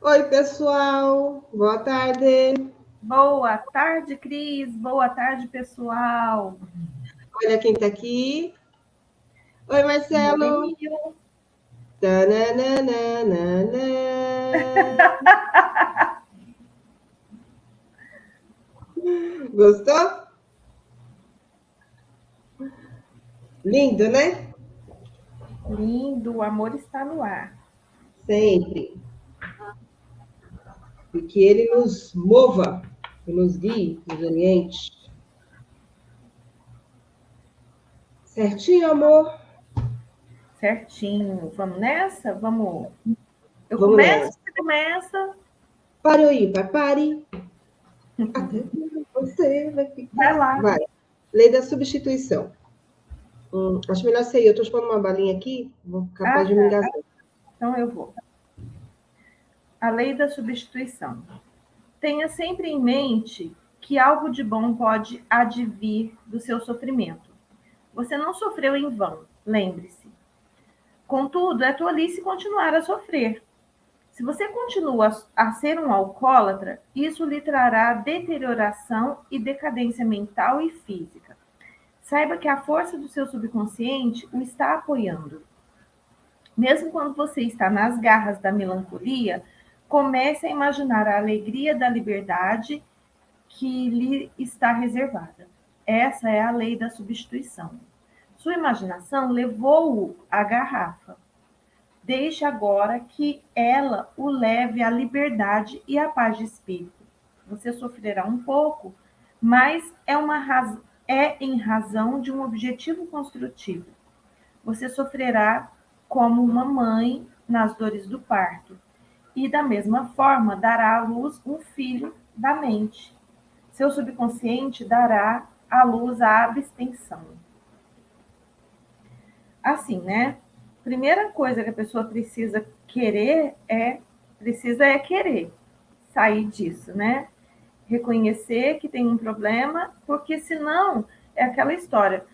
Oi, pessoal. Boa tarde. Boa tarde, Cris. Boa tarde, pessoal. Olha quem tá aqui. Oi, Marcelo. Moreninho. Tananana. Gostou? Lindo, né? Lindo, o amor está no ar. Sempre. E que ele nos mova, que nos guie, nos oriente. Certinho, amor? Certinho. Vamos nessa? Vamos. Eu Vamos começo? nessa. Você começa? Pare o ímpar, pare. Até você vai Vai ficar. lá. Vai. Lei da substituição. Acho melhor ser eu. Estou chupando uma balinha aqui, vou capaz Ah, de me tá. engasgar. Então eu vou. A lei da substituição. Tenha sempre em mente que algo de bom pode advir do seu sofrimento. Você não sofreu em vão, lembre-se. Contudo, é tolice continuar a sofrer. Se você continua a ser um alcoólatra, isso lhe trará deterioração e decadência mental e física. Saiba que a força do seu subconsciente o está apoiando. Mesmo quando você está nas garras da melancolia, comece a imaginar a alegria da liberdade que lhe está reservada. Essa é a lei da substituição. Sua imaginação levou-o à garrafa. Deixe agora que ela o leve à liberdade e à paz de espírito. Você sofrerá um pouco, mas é em razão de um objetivo construtivo. Você sofrerá como uma mãe nas dores do parto, e da mesma forma dará à luz um filho da mente. Seu subconsciente dará à luz a abstenção. Assim, né? Primeira coisa que a pessoa precisa querer sair disso, né? Reconhecer que tem um problema, porque senão é aquela história.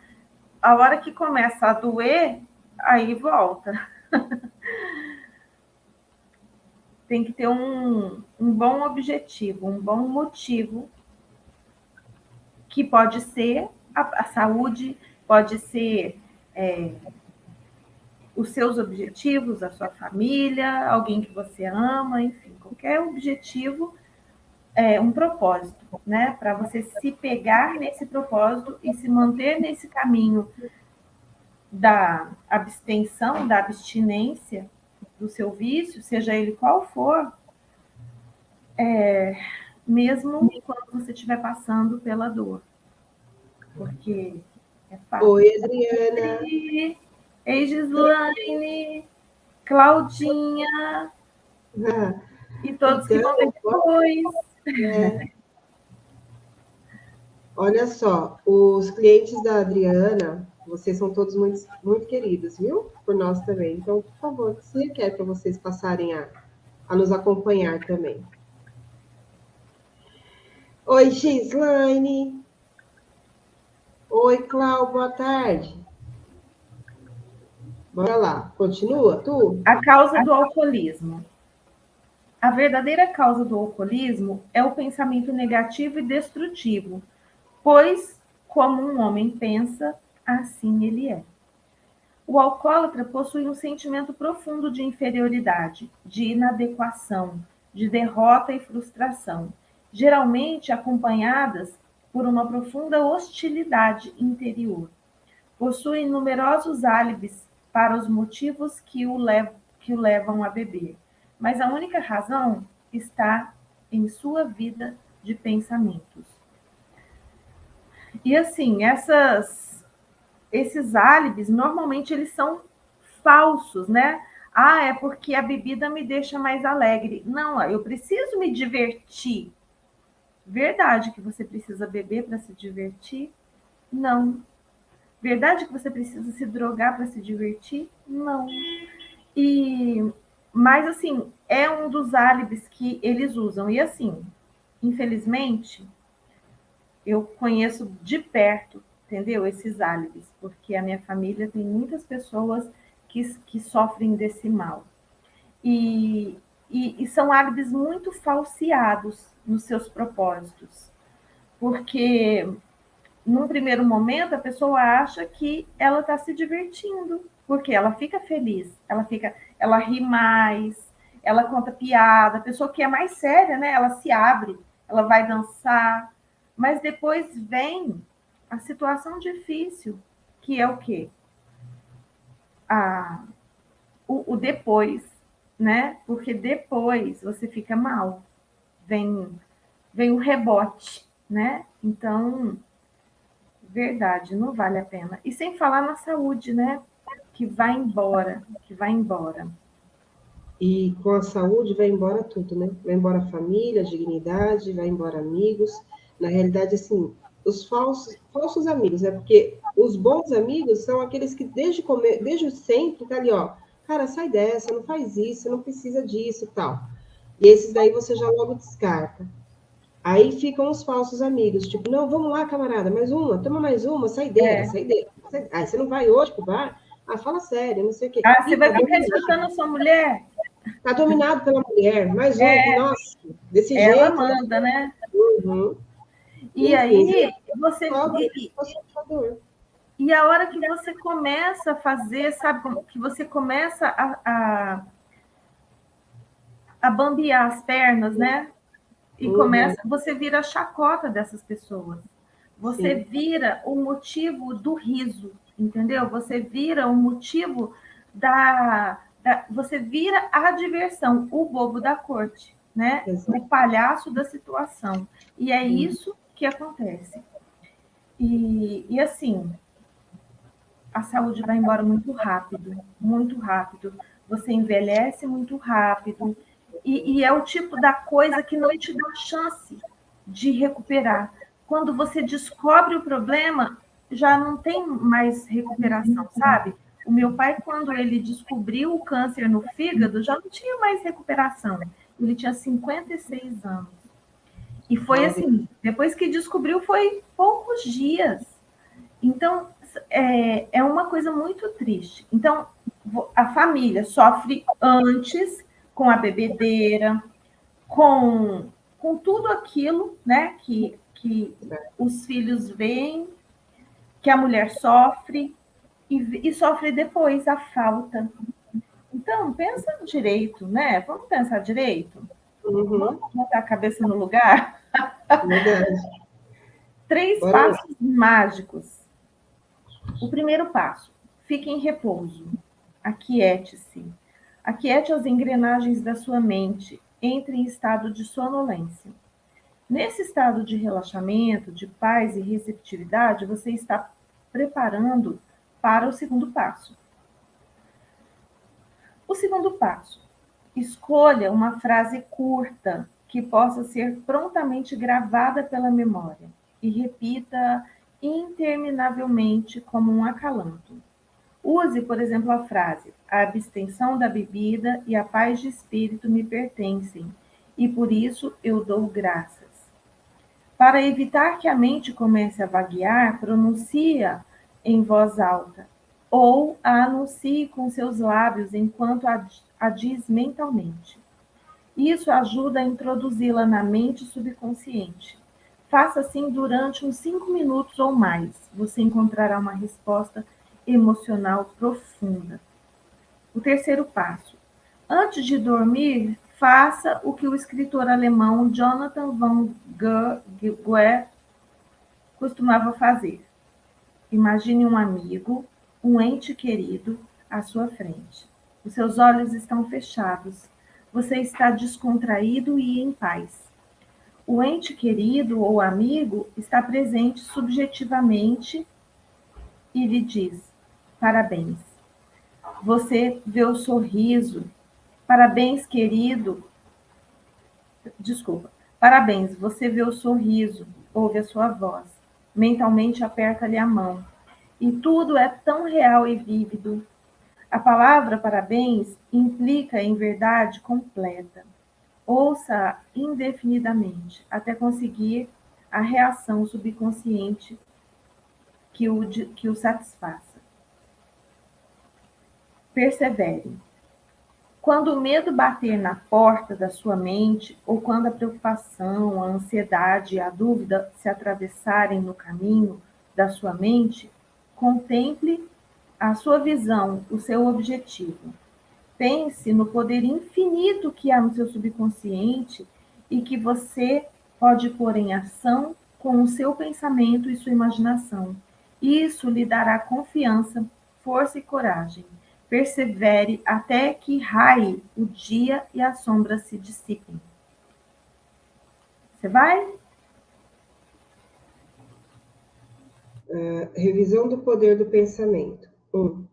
A hora que começa a doer, aí volta. Tem que ter um bom objetivo, um bom motivo, que pode ser a saúde, pode ser os seus objetivos, a sua família, alguém que você ama, enfim, qualquer objetivo é um propósito, né? Para você se pegar nesse propósito e se manter nesse caminho da abstenção, da abstinência do seu vício, seja ele qual for, mesmo quando você estiver passando pela dor, porque é fato. Oi, Adriana. Ei, Gislaine, Claudinha e todos que Então, vão ver depois. olha só, os clientes da Adriana, vocês são todos muito, muito queridos, viu? Por nós também. Então, por favor, se requer para vocês passarem a nos acompanhar também. Oi, Gislaine. Oi, Clau, boa tarde. Bora lá, continua, tu? A causa do alcoolismo. A verdadeira causa do alcoolismo é o pensamento negativo e destrutivo, pois, como um homem pensa, assim ele é. O alcoólatra possui um sentimento profundo de inferioridade, de inadequação, de derrota e frustração, geralmente acompanhadas por uma profunda hostilidade interior. Possui numerosos álibis para os motivos que o levam a beber, mas a única razão está em sua vida de pensamentos. E assim, esses álibis, normalmente eles são falsos, né? Ah, é porque a bebida me deixa mais alegre. Não, eu preciso me divertir. Verdade que você precisa beber para se divertir? Não. Verdade que você precisa se drogar para se divertir? Não. E mas assim, é um dos álibis que eles usam. E assim, infelizmente, eu conheço de perto, entendeu? Esses álibis, porque a minha família tem muitas pessoas que sofrem desse mal. E, E são álibis muito falseados nos seus propósitos, porque num primeiro momento a pessoa acha que ela está se divertindo, porque ela fica feliz, ela ri mais, ela conta piada, a pessoa que é mais séria, né? Ela se abre, ela vai dançar, mas depois vem a situação difícil, que é o quê? A, o depois, né? Porque depois você fica mal, vem, vem o rebote, né? Então, verdade, não vale a pena. E sem falar na saúde, né? Que vai embora, que vai embora. E com a saúde vai embora tudo, né? Vai embora a família, a dignidade, vai embora amigos. Na realidade, assim, os falsos amigos, né? Porque os bons amigos são aqueles que desde sempre tá ali, ó. Cara, sai dessa, não faz isso, não precisa disso e tal. E esses daí você já logo descarta. Aí ficam os falsos amigos, tipo, não, vamos lá, camarada, mais uma, toma mais uma, saideira, É. saideira. Aí você não vai hoje pro bar? Ah, fala sério, não sei o quê. Ah, você Ih, vai ficar escutando a sua mulher? tá dominado pela mulher, mais um, nossa, desse Ela jeito, né? manda, né? Uhum. E Enfim, aí você cobra o sofredor. e a hora que você começa a fazer, sabe, que você começa a bambear as pernas, né? E Uhum. começa, você vira a chacota dessas pessoas. Você Sim, vira o motivo do riso, entendeu? Você vira o motivo você vira a diversão, o bobo da corte, né? O exato. palhaço da situação. E é isso que acontece. E assim, a saúde vai embora muito rápido, muito rápido. Você envelhece muito rápido. E é o tipo da coisa que não te dá chance de recuperar. Quando você descobre o problema, já não tem mais recuperação, sabe? O meu pai, quando ele descobriu o câncer no fígado, já não tinha mais recuperação. Ele tinha 56 anos. E foi Ave. assim, depois que descobriu, foi poucos dias. Então, é uma coisa muito triste. Então, a família sofre antes com a bebedeira, com tudo aquilo, né, que os filhos veem, que a mulher sofre, e sofre depois a falta. Então, pensa direito, né? Vamos pensar direito? Vamos Uhum. botar a cabeça no lugar? Verdade. Três Bora lá. passos mágicos. O primeiro passo: fique em repouso. Aquiete-se. Aquiete as engrenagens da sua mente. Entre em estado de sonolência. Nesse estado de relaxamento, de paz e receptividade, você está preparando para o segundo passo. O segundo passo: escolha uma frase curta que possa ser prontamente gravada pela memória e repita interminavelmente como um acalanto. Use, por exemplo, a frase: a abstenção da bebida e a paz de espírito me pertencem, e por isso eu dou graças. Para evitar que a mente comece a vaguear, pronuncia em voz alta ou a anuncie com seus lábios enquanto a diz mentalmente. Isso ajuda a introduzi-la na mente subconsciente. Faça assim durante uns 5 minutos ou mais. Você encontrará uma resposta emocional profunda. O terceiro passo: antes de dormir, faça o que o escritor alemão Jonathan von Goethe costumava fazer. Imagine um amigo, um ente querido, à sua frente. Os seus olhos estão fechados. Você está descontraído e em paz. O ente querido ou amigo está presente subjetivamente e lhe diz: parabéns. Você vê o sorriso. Parabéns, querido. Desculpa. Parabéns, você vê o sorriso, ouve a sua voz. Mentalmente aperta-lhe a mão. E tudo é tão real e vívido. A palavra parabéns implica em verdade completa. Ouça indefinidamente, até conseguir a reação subconsciente que o satisfaça. Persevere. Quando o medo bater na porta da sua mente, ou quando a preocupação, a ansiedade e a dúvida se atravessarem no caminho da sua mente, contemple a sua visão, o seu objetivo. Pense no poder infinito que há no seu subconsciente e que você pode pôr em ação com o seu pensamento e sua imaginação. Isso lhe dará confiança, força e coragem. Persevere até que raie o dia e as sombras se dissipem. Você vai? Revisão do poder do pensamento. 1.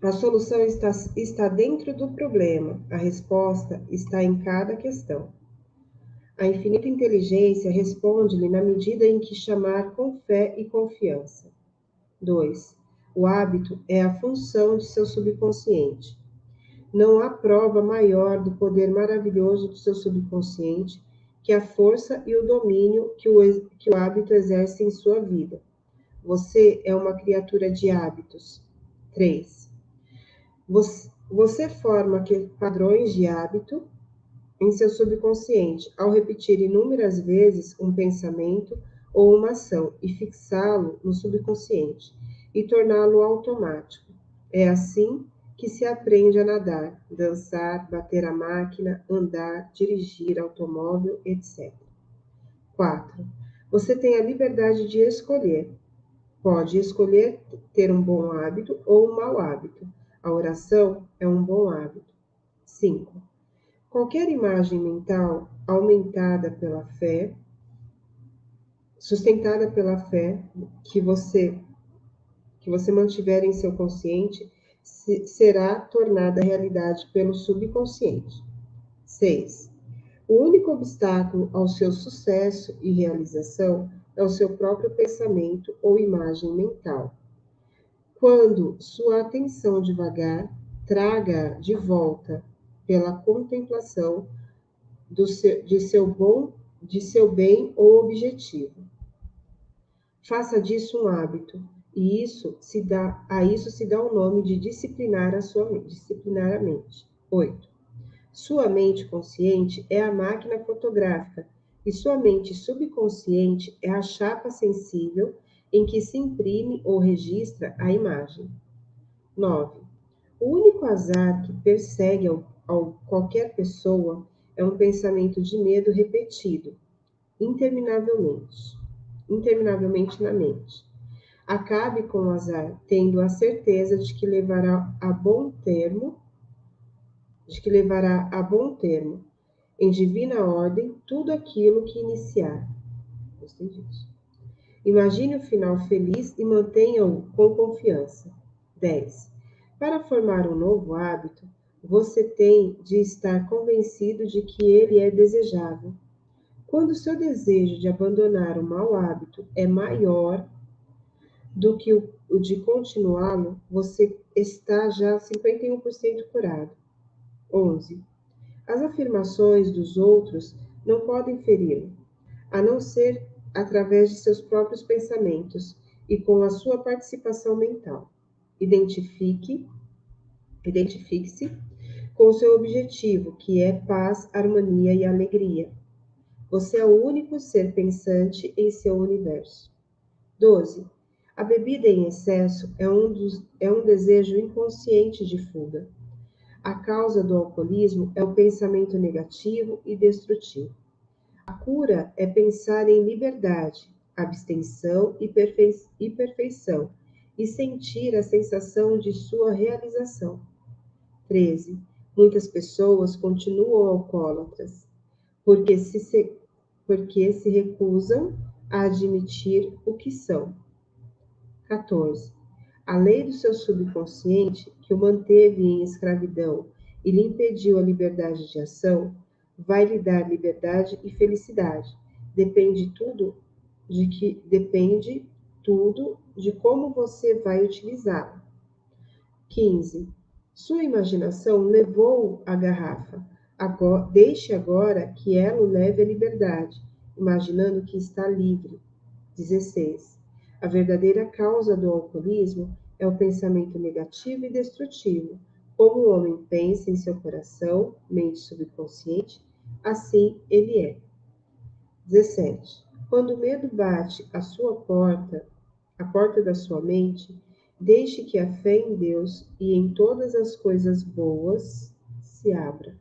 A solução está dentro do problema, a resposta está em cada questão. A infinita inteligência responde-lhe na medida em que chamar com fé e confiança. 2. O hábito é a função de seu subconsciente. Não há prova maior do poder maravilhoso do seu subconsciente que a força e o domínio que o hábito exerce em sua vida. Você é uma criatura de hábitos. 3. Você forma padrões de hábito em seu subconsciente ao repetir inúmeras vezes um pensamento ou uma ação e fixá-lo no subconsciente e torná-lo automático. É assim que se aprende a nadar, dançar, bater a máquina, andar, dirigir automóvel, etc. 4. Você tem a liberdade de escolher. Pode escolher ter um bom hábito ou um mau hábito. A oração é um bom hábito. 5. Qualquer imagem mental aumentada pela fé, sustentada pela fé que você mantiver em seu consciente, será tornada realidade pelo subconsciente. 6. O único obstáculo ao seu sucesso e realização é o seu próprio pensamento ou imagem mental. Quando sua atenção devagar, traga de volta pela contemplação de seu bem ou objetivo. Faça disso um hábito, e a isso se dá o nome de disciplinar a mente. 8. Sua mente consciente é a máquina fotográfica e sua mente subconsciente é a chapa sensível em que se imprime ou registra a imagem. 9. O único azar que persegue qualquer pessoa é um pensamento de medo repetido, interminavelmente na mente. Acabe com o azar, tendo a certeza de que levará a bom termo, em divina ordem, tudo aquilo que iniciar. Gostei disso. Imagine o final feliz e mantenha-o com confiança. 10. Para formar um novo hábito, você tem de estar convencido de que ele é desejável. Quando seu desejo de abandonar o mau hábito é maior do que o de continuá-lo, você está já 51% curado. 11. As afirmações dos outros não podem feri-lo, a não ser através de seus próprios pensamentos e com a sua participação mental. Identifique-se com o seu objetivo, que é paz, harmonia e alegria. Você é o único ser pensante em seu universo. 12. A bebida em excesso é um desejo inconsciente de fuga. A causa do alcoolismo é o pensamento negativo e destrutivo. A cura é pensar em liberdade, abstenção e perfeição, e sentir a sensação de sua realização. 13. Muitas pessoas continuam alcoólatras, porque se recusam a admitir o que são. 14. A lei do seu subconsciente, que o manteve em escravidão e lhe impediu a liberdade de ação, vai lhe dar liberdade e felicidade. Depende tudo de como você vai utilizá-la. 15. Sua imaginação levou a garrafa. Deixe agora que ela o leve à liberdade, imaginando que está livre. 16. A verdadeira causa do alcoolismo é o pensamento negativo e destrutivo. Como o homem pensa em seu coração, mente subconsciente, assim ele é. 17. Quando o medo bate à sua porta, a porta da sua mente, deixe que a fé em Deus e em todas as coisas boas se abra.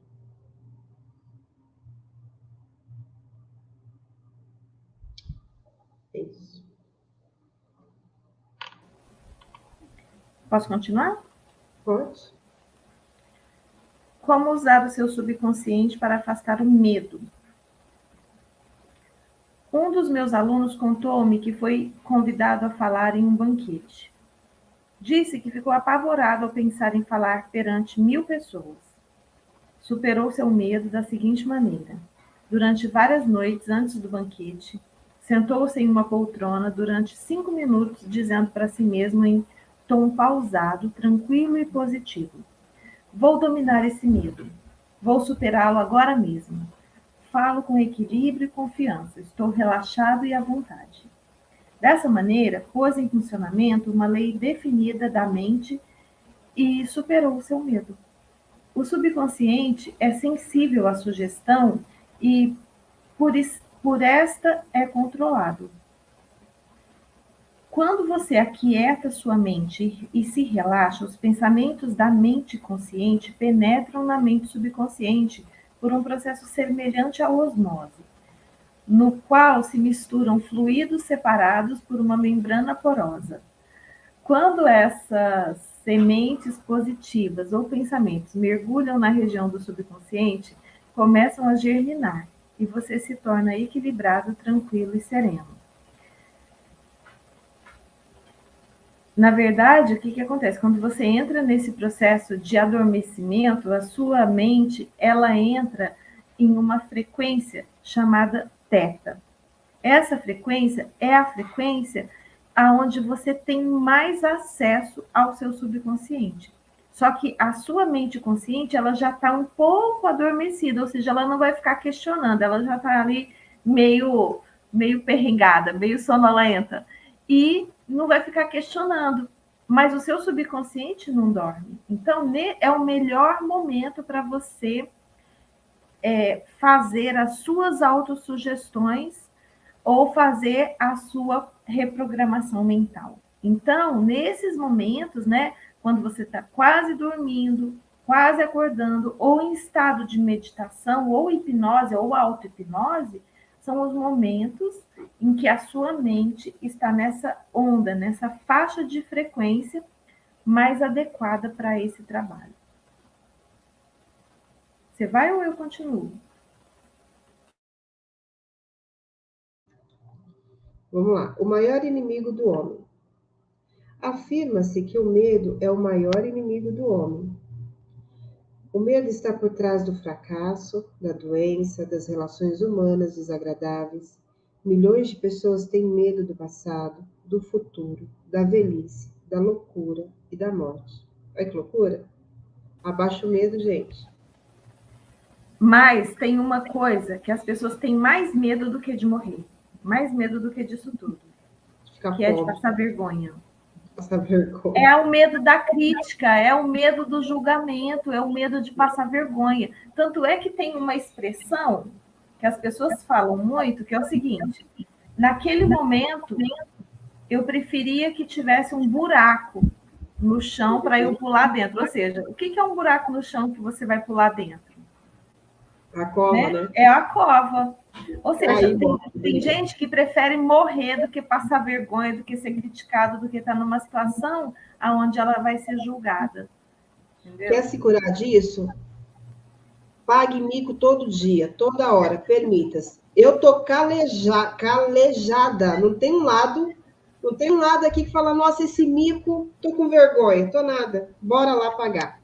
É isso. Posso continuar? Pode? Como usar o seu subconsciente para afastar o medo? Um dos meus alunos contou-me que foi convidado a falar em um banquete. Disse que ficou apavorado ao pensar em falar perante 1000 pessoas. Superou seu medo da seguinte maneira: durante várias noites antes do banquete, sentou-se em uma poltrona durante 5 minutos, dizendo para si mesmo em tom pausado, tranquilo e positivo: vou dominar esse medo. Vou superá-lo agora mesmo. Falo com equilíbrio e confiança. Estou relaxado e à vontade. Dessa maneira, pôs em funcionamento uma lei definida da mente e superou o seu medo. O subconsciente é sensível à sugestão e, por esta, é controlado. Quando você aquieta sua mente e se relaxa, os pensamentos da mente consciente penetram na mente subconsciente por um processo semelhante à osmose, no qual se misturam fluidos separados por uma membrana porosa. Quando essas sementes positivas ou pensamentos mergulham na região do subconsciente, começam a germinar e você se torna equilibrado, tranquilo e sereno. Na verdade, o que acontece? Quando você entra nesse processo de adormecimento, a sua mente, ela entra em uma frequência chamada teta. Essa frequência é a frequência aonde você tem mais acesso ao seu subconsciente. Só que a sua mente consciente, ela já está um pouco adormecida, ou seja, ela não vai ficar questionando, ela já está ali meio perrengada, meio sonolenta. E não vai ficar questionando. Mas o seu subconsciente não dorme. Então, é o melhor momento para você fazer as suas autossugestões ou fazer a sua reprogramação mental. Então, nesses momentos, né, quando você está quase dormindo, quase acordando, ou em estado de meditação, ou hipnose, ou auto-hipnose, são os momentos em que a sua mente está nessa onda, nessa faixa de frequência mais adequada para esse trabalho. Você vai ou eu continuo? Vamos lá. O maior inimigo do homem. Afirma-se que o medo é o maior inimigo do homem. O medo está por trás do fracasso, da doença, das relações humanas desagradáveis. Milhões de pessoas têm medo do passado, do futuro, da velhice, da loucura e da morte. Olha que loucura! Abaixa o medo, gente. Mas tem uma coisa que as pessoas têm mais medo do que de morrer. Mais medo do que disso tudo. Que é de passar vergonha. Passar vergonha. É o medo da crítica, é o medo do julgamento, é o medo de passar vergonha. Tanto é que tem uma expressão que as pessoas falam muito, que é o seguinte: naquele momento, eu preferia que tivesse um buraco no chão para eu pular dentro. Ou seja, o que é um buraco no chão que você vai pular dentro? A cova, né? É a cova. Ou seja, Aí, tem gente que prefere morrer do que passar vergonha, do que ser criticado, do que estar numa situação onde ela vai ser julgada. Entendeu? Quer se curar disso? Pague mico todo dia, toda hora, permita-se. Eu tô calejada, não tem um lado aqui que fala, nossa, esse mico, tô com vergonha, tô nada. Bora lá pagar.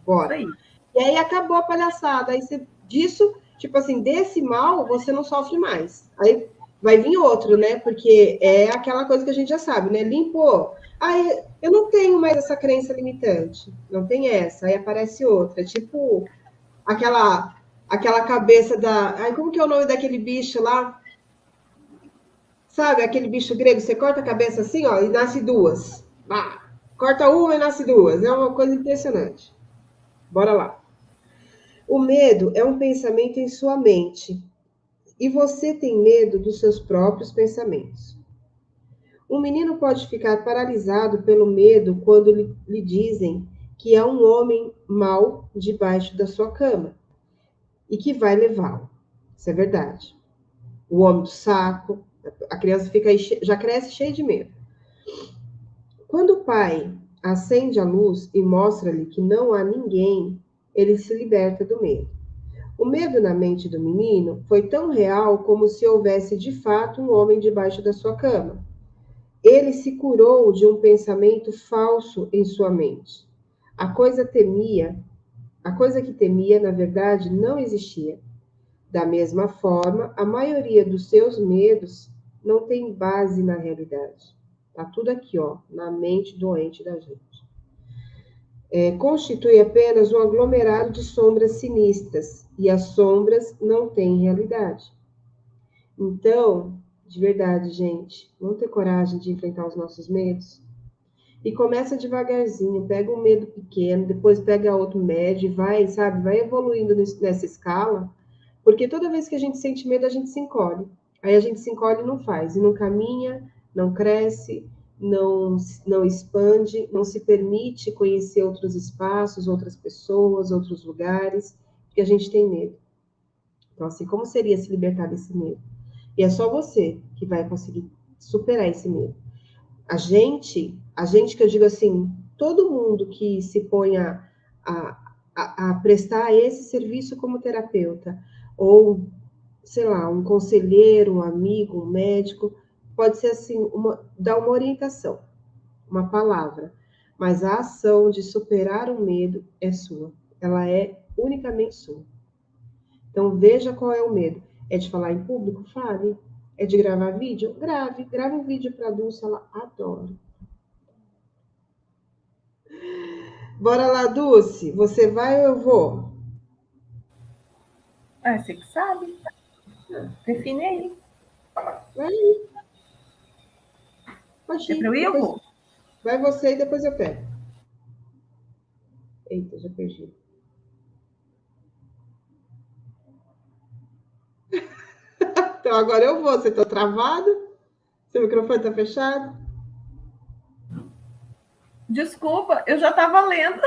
Bora. Isso aí. E aí acabou a palhaçada. Aí você, disso, tipo assim, desse mal, você não sofre mais. Aí vai vir outro, né? Porque é aquela coisa que a gente já sabe, né? Limpou. Aí eu não tenho mais essa crença limitante. Não tem essa. Aí aparece outra. Tipo aquela cabeça da... Ai, como que é o nome daquele bicho lá? Sabe, aquele bicho grego, você corta a cabeça assim, ó, e nasce duas. Bah, corta uma e nasce duas. É uma coisa impressionante. Bora lá. O medo é um pensamento em sua mente. E você tem medo dos seus próprios pensamentos. Um menino pode ficar paralisado pelo medo quando lhe dizem que há um homem mau debaixo da sua cama e que vai levá-lo. Isso é verdade. O homem do saco, a criança fica aí, já cresce cheia de medo. Quando o pai acende a luz e mostra-lhe que não há ninguém, ele se liberta do medo. O medo na mente do menino foi tão real como se houvesse de fato um homem debaixo da sua cama. Ele se curou de um pensamento falso em sua mente. A coisa que temia, na verdade, não existia. Da mesma forma, a maioria dos seus medos não tem base na realidade. Tá tudo aqui, ó, na mente doente da gente. Constitui apenas um aglomerado de sombras sinistras, e as sombras não têm realidade. Então, de verdade, gente, vamos ter coragem de enfrentar os nossos medos? E começa devagarzinho, pega um medo pequeno, depois pega outro médio e vai, sabe, vai evoluindo nessa escala, porque toda vez que a gente sente medo, a gente se encolhe. Aí a gente se encolhe e não faz, e não caminha, não cresce, não expande, não se permite conhecer outros espaços, outras pessoas, outros lugares, porque a gente tem medo. Então, assim, como seria se libertar desse medo? E é só você que vai conseguir superar esse medo. A gente que eu digo assim, todo mundo que se põe a prestar esse serviço como terapeuta, ou, sei lá, um conselheiro, um amigo, um médico, pode ser assim, dar uma orientação, uma palavra, mas a ação de superar o medo é sua, ela é unicamente sua. Então, veja qual é o medo. É de falar em público? Fale. É de gravar vídeo? Grave um vídeo para a Dulce, ela adora. Bora lá, Dulce. Você vai ou eu vou? Você que sabe. Define aí. Vai, pode É para ir. eu ir, eu Depois vou. vai você e depois eu pego. Eita, já perdi. Então agora eu vou. Você tá travado? Seu microfone tá fechado? Desculpa, eu já estava lendo.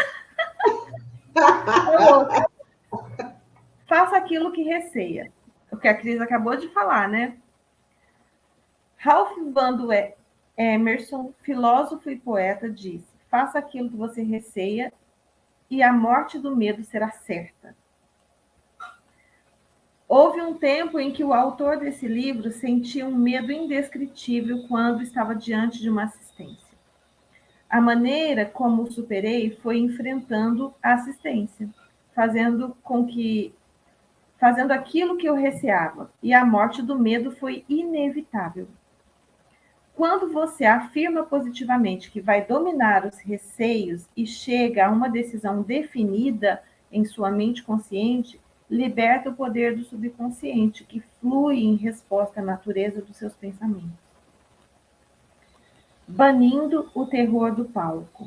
Faça aquilo que receia. O que a Cris acabou de falar, né? Ralph Waldo Emerson, filósofo e poeta, disse: faça aquilo que você receia e a morte do medo será certa. Houve um tempo em que o autor desse livro sentia um medo indescritível quando estava diante de uma assistência. A maneira como o superei foi enfrentando a assistência, fazendo aquilo que eu receava, e a morte do medo foi inevitável. Quando você afirma positivamente que vai dominar os receios e chega a uma decisão definida em sua mente consciente, liberta o poder do subconsciente, que flui em resposta à natureza dos seus pensamentos. Banindo o terror do palco.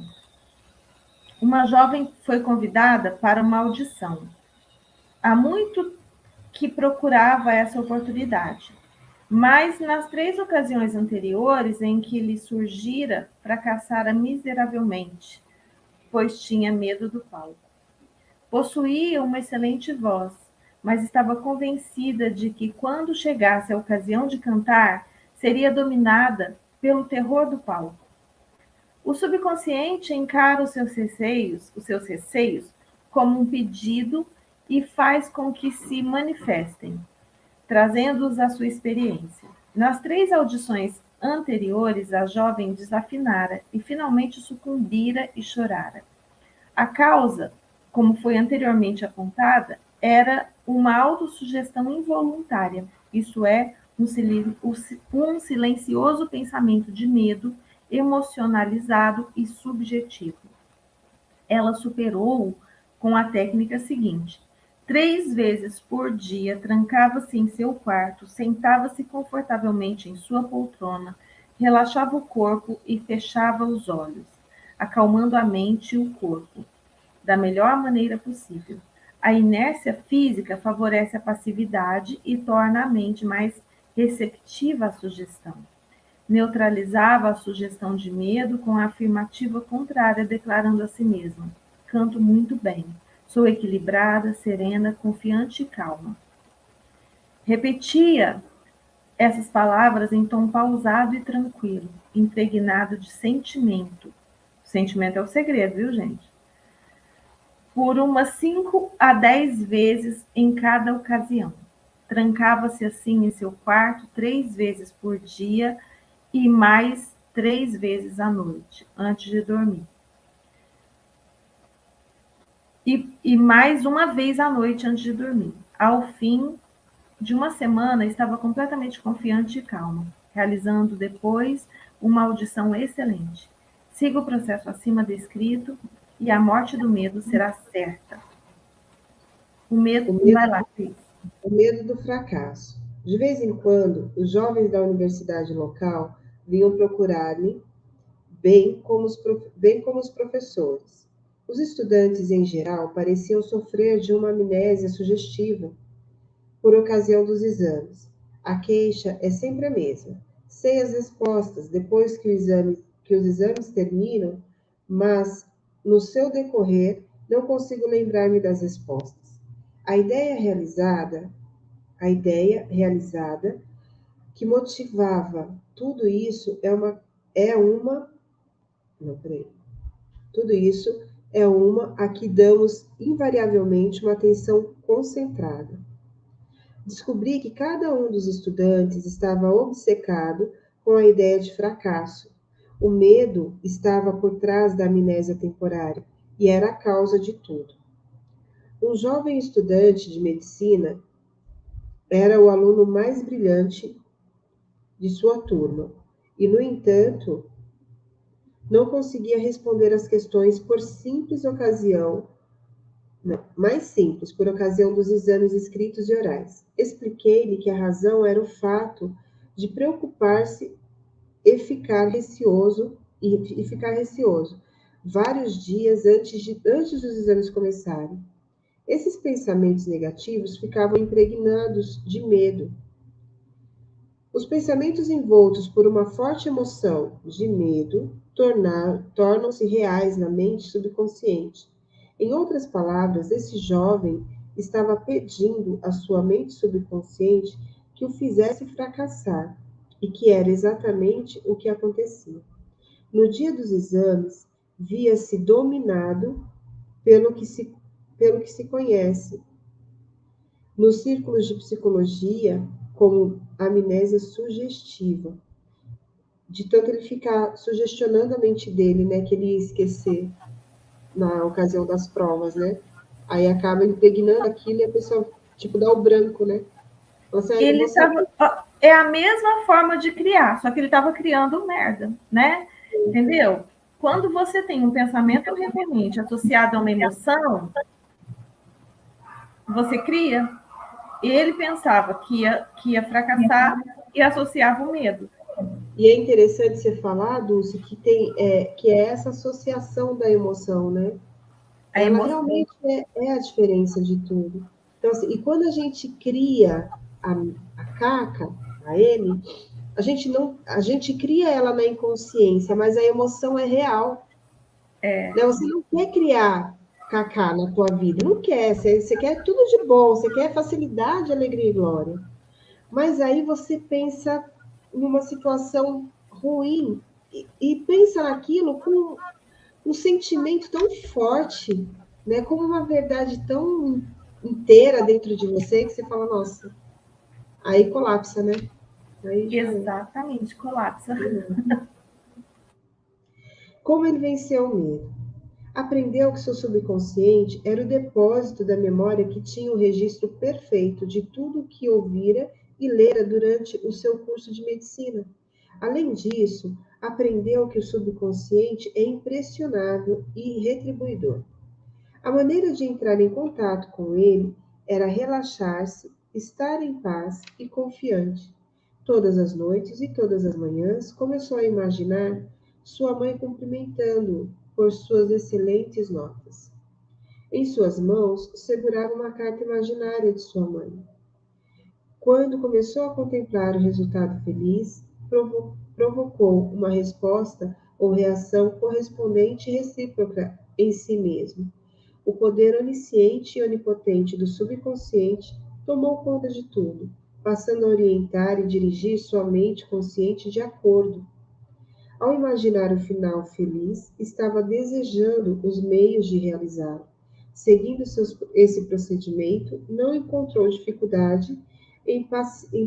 Uma jovem foi convidada para uma audição. Há muito que procurava essa oportunidade, mas nas 3 ocasiões anteriores em que lhe surgira, fracassara miseravelmente, pois tinha medo do palco. Possuía uma excelente voz, mas estava convencida de que, quando chegasse a ocasião de cantar, seria dominada pelo terror do palco. O subconsciente encara os seus receios como um pedido e faz com que se manifestem, trazendo-os à sua experiência. Nas 3 audições anteriores, a jovem desafinara e finalmente sucumbira e chorara. A causa, como foi anteriormente apontada, era uma autossugestão involuntária, isso é, um silencioso pensamento de medo emocionalizado e subjetivo. Ela superou-o com a técnica seguinte: 3 vezes por dia trancava-se em seu quarto, sentava-se confortavelmente em sua poltrona, relaxava o corpo e fechava os olhos, acalmando a mente e o corpo. da melhor maneira possível. A inércia física favorece a passividade e torna a mente mais receptiva à sugestão. Neutralizava a sugestão de medo com a afirmativa contrária, declarando a si mesma: canto muito bem, sou equilibrada, serena, confiante e calma. Repetia essas palavras em tom pausado e tranquilo, impregnado de sentimento. O sentimento é o segredo, viu, gente? Por umas 5 a 10 vezes em cada ocasião. Trancava-se assim em seu quarto 3 vezes por dia e mais 3 vezes à noite, antes de dormir. E mais uma vez à noite antes de dormir. Ao fim de uma semana, estava completamente confiante e calma, realizando depois uma audição excelente. Siga o processo acima descrito e a morte do medo será certa. O medo vai lá, Cris. O medo do fracasso. De vez em quando, os jovens da universidade local vinham procurar-me, bem como os professores. Os estudantes, em geral, pareciam sofrer de uma amnésia sugestiva por ocasião dos exames. A queixa é sempre a mesma. Sei as respostas depois que os exames terminam, mas no seu decorrer não consigo lembrar-me das respostas. A ideia realizada que motivava tudo isso tudo isso é uma a que damos invariavelmente uma atenção concentrada. Descobri que cada um dos estudantes estava obcecado com a ideia de fracasso. O medo estava por trás da amnésia temporária e era a causa de tudo. Um jovem estudante de medicina era o aluno mais brilhante de sua turma e, no entanto, não conseguia responder as questões mais simples, por ocasião dos exames escritos e orais. Expliquei-lhe que a razão era o fato de preocupar-se e ficar receoso vários dias antes dos exames começarem. Esses pensamentos negativos ficavam impregnados de medo. Os pensamentos envoltos por uma forte emoção de medo tornam-se reais na mente subconsciente. Em outras palavras, esse jovem estava pedindo à sua mente subconsciente que o fizesse fracassar, e que era exatamente o que acontecia. No dia dos exames, via-se dominado pelo que se conhece nos círculos de psicologia como amnésia sugestiva, de tanto ele ficar sugestionando a mente dele, né, que ele ia esquecer na ocasião das provas, né? Aí acaba impregnando aquilo e a pessoa, tipo, dá o branco, né? É a mesma forma de criar, só que ele estava criando merda, né? Entendeu? Quando você tem um pensamento recorrente associado a uma emoção, você cria. Ele pensava que ia fracassar e associava o medo. E é interessante você falar, Dulce, que é essa associação da emoção, né? Ela realmente é a diferença de tudo. Então, assim, e quando a gente cria a caca, a M, a gente cria ela na inconsciência, mas a emoção é real. Né? Você não quer criar cacá na tua vida, não quer. Você quer tudo de bom, você quer facilidade, alegria e glória. Mas aí você pensa numa situação ruim e pensa naquilo com um sentimento tão forte, né? Como uma verdade tão inteira dentro de você que você fala, nossa, aí colapsa, né? Aí exatamente, colapsa. Como ele venceu o medo? Aprendeu que seu subconsciente era o depósito da memória que tinha o registro perfeito de tudo o que ouvira e lera durante o seu curso de medicina. Além disso, aprendeu que o subconsciente é impressionável e retribuidor. A maneira de entrar em contato com ele era relaxar-se, estar em paz e confiante. Todas as noites e todas as manhãs começou a imaginar sua mãe cumprimentando-o por suas excelentes notas. Em suas mãos, segurava uma carta imaginária de sua mãe. Quando começou a contemplar o resultado feliz, provocou uma resposta ou reação correspondente e recíproca em si mesmo. O poder onisciente e onipotente do subconsciente tomou conta de tudo, passando a orientar e dirigir sua mente consciente de acordo. Ao imaginar o final feliz, estava desejando os meios de realizá-lo. Seguindo esse procedimento, não encontrou dificuldade em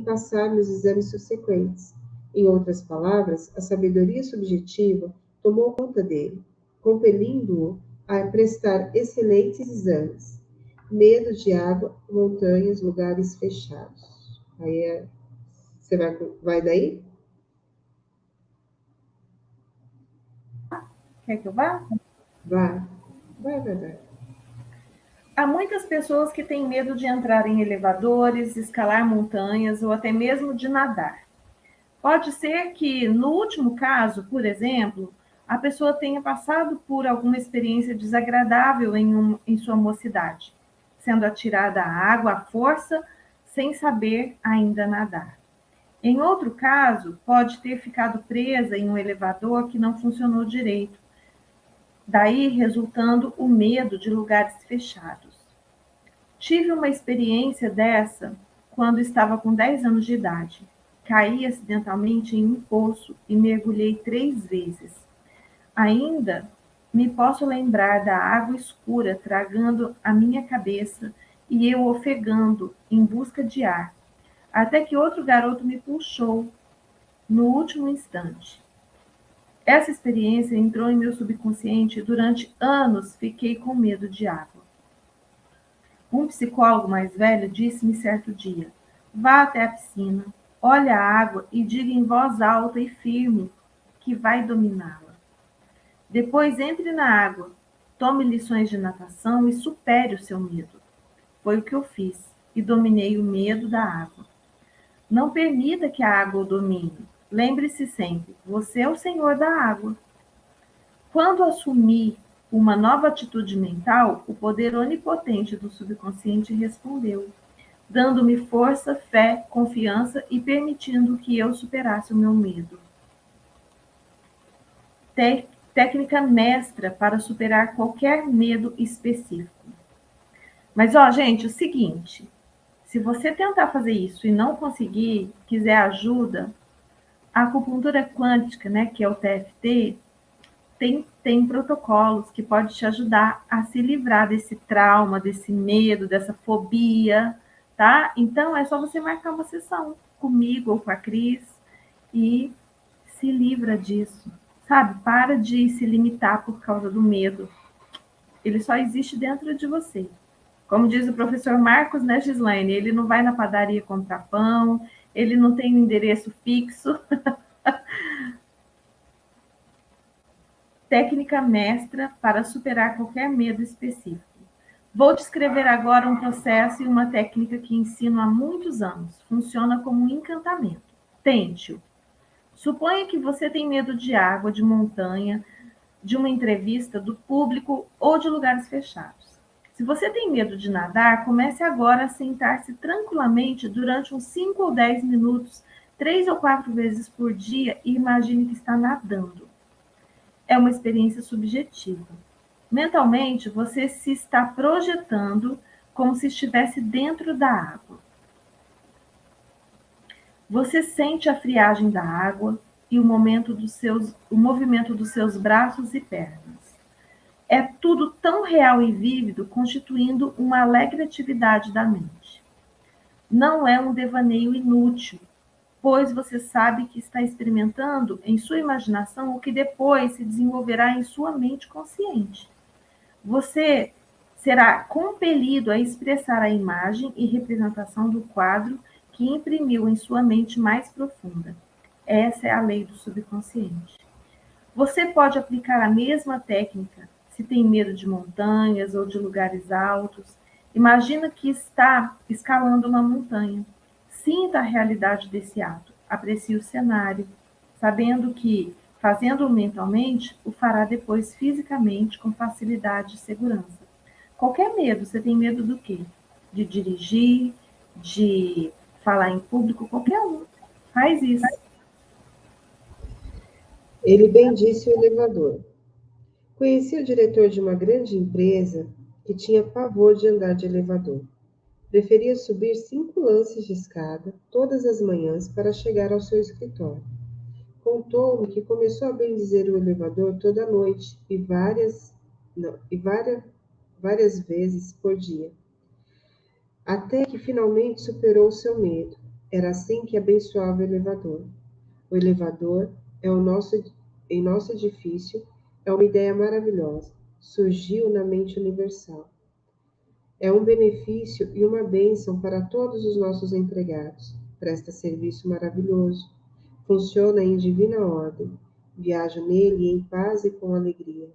passar nos exames subsequentes. Em outras palavras, a sabedoria subjetiva tomou conta dele, compelindo-o a prestar excelentes exames. Medo de água, montanhas, lugares fechados. Você vai daí? Quer que eu vá? Vai. Vai. Há muitas pessoas que têm medo de entrar em elevadores, escalar montanhas ou até mesmo de nadar. Pode ser que, no último caso, por exemplo, a pessoa tenha passado por alguma experiência desagradável em sua mocidade, sendo atirada à água à força, sem saber ainda nadar. Em outro caso, pode ter ficado presa em um elevador que não funcionou direito, daí resultando o medo de lugares fechados. Tive uma experiência dessa quando estava com 10 anos de idade. Caí acidentalmente em um poço e mergulhei 3 vezes. Ainda me posso lembrar da água escura tragando a minha cabeça e eu ofegando em busca de ar, até que outro garoto me puxou no último instante. Essa experiência entrou em meu subconsciente e durante anos fiquei com medo de água. Um psicólogo mais velho disse-me certo dia: vá até a piscina, olhe a água e diga em voz alta e firme que vai dominá-la. Depois entre na água, tome lições de natação e supere o seu medo. Foi o que eu fiz e dominei o medo da água. Não permita que a água o domine. Lembre-se sempre, você é o senhor da água. Quando assumi uma nova atitude mental, o poder onipotente do subconsciente respondeu, dando-me força, fé, confiança e permitindo que eu superasse o meu medo. Técnica mestra para superar qualquer medo específico. Mas, gente, o seguinte, se você tentar fazer isso e não conseguir, quiser ajuda, a acupuntura quântica, né, que é o TFT, tem protocolos que podem te ajudar a se livrar desse trauma, desse medo, dessa fobia, tá? Então, é só você marcar uma sessão comigo ou com a Cris e se livra disso, sabe? Para de se limitar por causa do medo. Ele só existe dentro de você. Como diz o professor Marcos, né, Gislaine? Ele não vai na padaria comprar pão, ele não tem um endereço fixo. Técnica mestra para superar qualquer medo específico. Vou descrever agora um processo e uma técnica que ensino há muitos anos. Funciona como um encantamento. Tente-o. Suponha que você tem medo de água, de montanha, de uma entrevista, do público ou de lugares fechados. Se você tem medo de nadar, comece agora a sentar-se tranquilamente durante uns 5 ou 10 minutos, 3 ou 4 vezes por dia e imagine que está nadando. É uma experiência subjetiva. Mentalmente, você se está projetando como se estivesse dentro da água. Você sente a friagem da água e o movimento dos seus braços e pernas. É tudo tão real e vívido, constituindo uma alegre atividade da mente. Não é um devaneio inútil, pois você sabe que está experimentando em sua imaginação o que depois se desenvolverá em sua mente consciente. Você será compelido a expressar a imagem e representação do quadro que imprimiu em sua mente mais profunda. Essa é a lei do subconsciente. Você pode aplicar a mesma técnica se tem medo de montanhas ou de lugares altos. Imagina que está escalando uma montanha. Sinta a realidade desse ato. Aprecie o cenário, sabendo que, fazendo-o mentalmente, o fará depois fisicamente com facilidade e segurança. Qualquer medo. Você tem medo do quê? De dirigir, de falar em público, qualquer um. Faz isso. Ele bendisse o elevador. Conheci o diretor de uma grande empresa que tinha pavor de andar de elevador. Preferia subir 5 lances de escada todas as manhãs para chegar ao seu escritório. Contou-me que começou a bendizer o elevador toda noite e várias vezes por dia, até que finalmente superou o seu medo. Era assim que abençoava o elevador. O elevador em nosso edifício é uma ideia maravilhosa. Surgiu na mente universal. É um benefício e uma bênção para todos os nossos empregados. Presta serviço maravilhoso. Funciona em divina ordem. Viajo nele em paz e com alegria.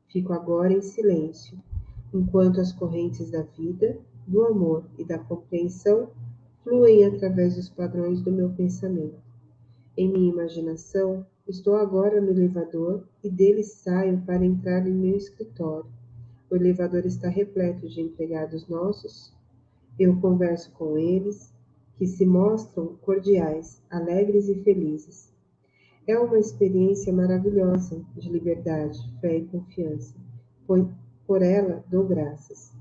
Fico agora em silêncio, enquanto as correntes da vida, do amor e da compreensão fluem através dos padrões do meu pensamento. Em minha imaginação, estou agora no elevador e dele saio para entrar em meu escritório. O elevador está repleto de empregados nossos. Eu converso com eles, que se mostram cordiais, alegres e felizes. É uma experiência maravilhosa de liberdade, fé e confiança. Por ela dou graças.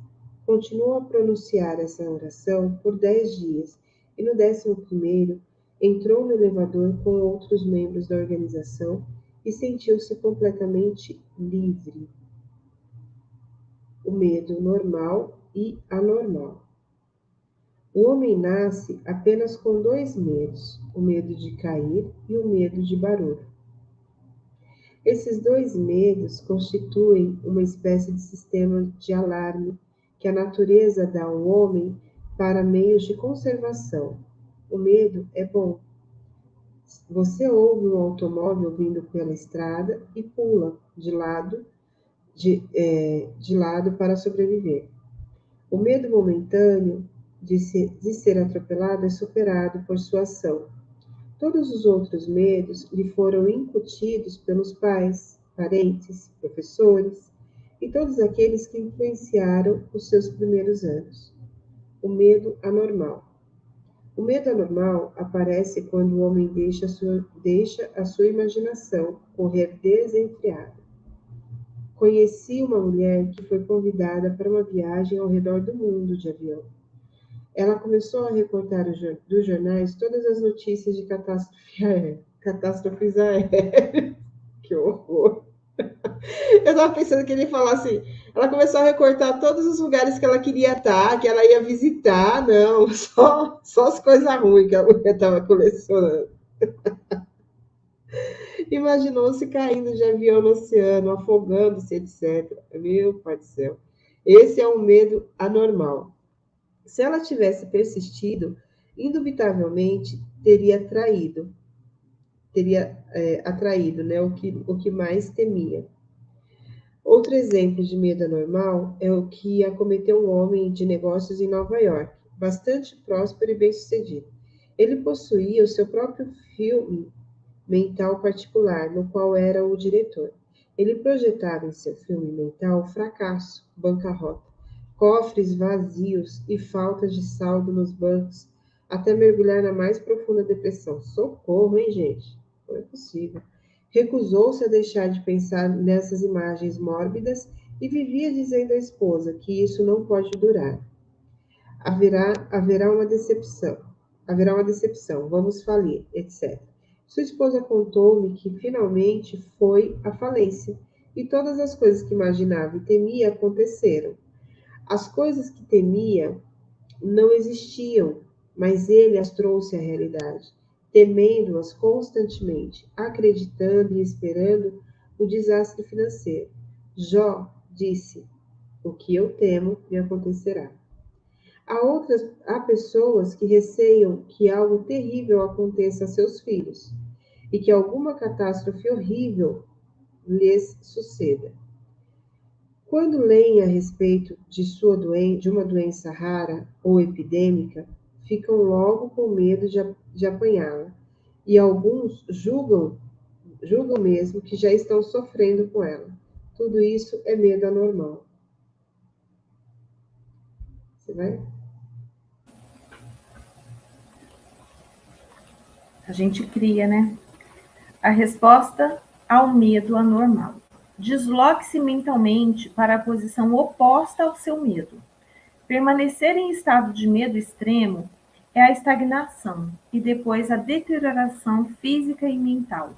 Continuou a pronunciar essa oração por 10 dias e no 11º entrou no elevador com outros membros da organização e sentiu-se completamente livre. O medo normal e anormal. O homem nasce apenas com 2 medos, o medo de cair e o medo de barulho. Esses 2 medos constituem uma espécie de sistema de alarme que a natureza dá ao homem para meios de conservação. O medo é bom. Você ouve um automóvel vindo pela estrada e pula de lado para sobreviver. O medo momentâneo de ser atropelado é superado por sua ação. Todos os outros medos lhe foram incutidos pelos pais, parentes, professores e todos aqueles que influenciaram os seus primeiros anos. O medo anormal. O medo anormal aparece quando o homem deixa a sua imaginação correr desenfreada. Conheci uma mulher que foi convidada para uma viagem ao redor do mundo de avião. Ela começou a recortar dos jornais todas as notícias de catástrofes aéreas. Que horror! Eu estava pensando que ele ia falar assim. Ela começou a recortar todos os lugares que ela queria estar, que ela ia visitar. Não, só as coisas ruins que a mulher estava colecionando. Imaginou-se caindo de avião no oceano, afogando-se, etc. Meu pai do céu. Esse é um medo anormal. Se ela tivesse persistido, indubitavelmente teria atraído, né, o que mais temia. Outro exemplo de medo anormal é o que acometeu um homem de negócios em Nova York, bastante próspero e bem-sucedido. Ele possuía o seu próprio filme mental particular, no qual era o diretor. Ele projetava em seu filme mental fracasso, bancarrota, cofres vazios e falta de saldo nos bancos, até mergulhar na mais profunda depressão. Socorro, hein, gente? Não é possível. Recusou-se a deixar de pensar nessas imagens mórbidas e vivia dizendo à esposa que isso não pode durar. Haverá uma decepção, vamos falir, etc. Sua esposa contou-me que finalmente foi à falência e todas as coisas que imaginava e temia aconteceram. As coisas que temia não existiam, mas ele as trouxe à realidade, temendo-as constantemente, acreditando e esperando o desastre financeiro. Jó disse: o que eu temo me acontecerá. Há pessoas que receiam que algo terrível aconteça a seus filhos e que alguma catástrofe horrível lhes suceda. Quando leem a respeito de uma doença rara ou epidêmica, ficam logo com medo de apanhá-la, e alguns julgam mesmo que já estão sofrendo com ela. Tudo isso é medo anormal. Você vai? A gente cria, né? A resposta ao medo anormal. Desloque-se mentalmente para a posição oposta ao seu medo. Permanecer em estado de medo extremo é a estagnação e depois a deterioração física e mental.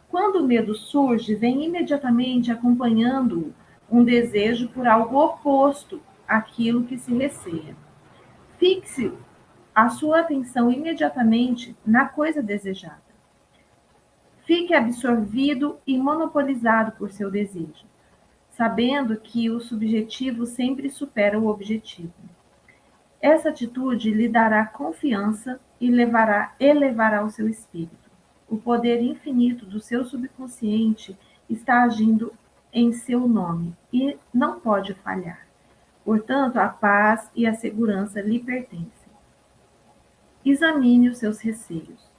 Quando o medo surge, vem imediatamente acompanhando um desejo por algo oposto àquilo que se receia. Fixe a sua atenção imediatamente na coisa desejada. Fique absorvido e monopolizado por seu desejo, sabendo que o subjetivo sempre supera o objetivo. Essa atitude lhe dará confiança e elevará o seu espírito. O poder infinito do seu subconsciente está agindo em seu nome e não pode falhar. Portanto, a paz e a segurança lhe pertencem. Examine os seus receios.